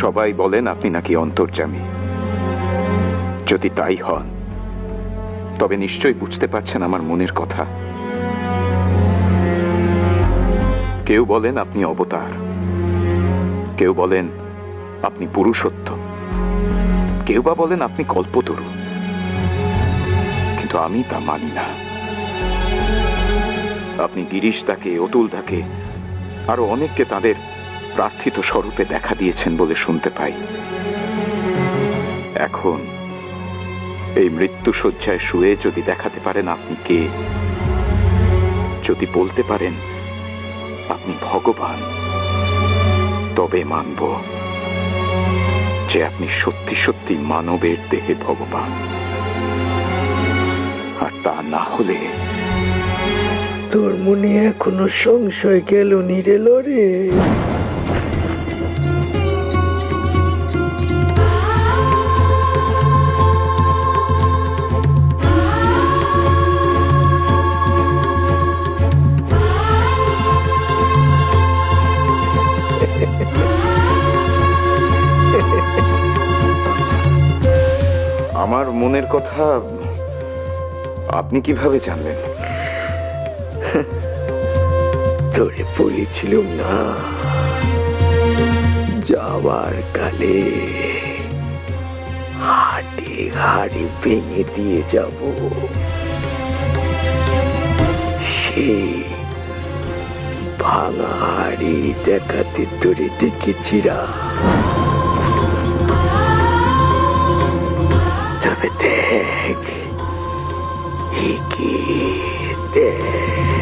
সবাই বলেন আপনি নাকি অন্তর্যামী। যদি তাই হন তবে নিশ্চয়ই বুঝতে পারছেন আমার মনের কথা। কেউ বলেন আপনি অবতার, কেউ বলেন আপনি পুরুষোত্তম, কেউ বা বলেন আপনি কল্পতরু, কিন্তু আমি তা মানি না। আপনি গিরিশ দাকে, অতুল দাকে, আরো অনেককে তাদের প্রার্থিত স্বরূপে দেখা দিয়েছেন বলে শুনতে পাই। এখন এই মৃত্যু শয্যায় শুয়ে যদি দেখাতে পারেন আপনি কে, যদি বলতে পারেন আপনি ভগবান, তবে মানব যে আপনি সত্যি সত্যি মানবের দেহে ভগবান। আর তা না হলে তোর মনে এখনো সংশয় গেল নি রে লরে? আমার মনের কথা আপনি কিভাবে জানলেন? তোরে বলেছিলাম না, যাওয়ার কালে হাড়ি হাড়ি ভেঙে দিয়ে যাব। সেই ভাঙা হাড়ি দেখাতে তোরে ডেকেছিরা। তবে দেখ, দেখ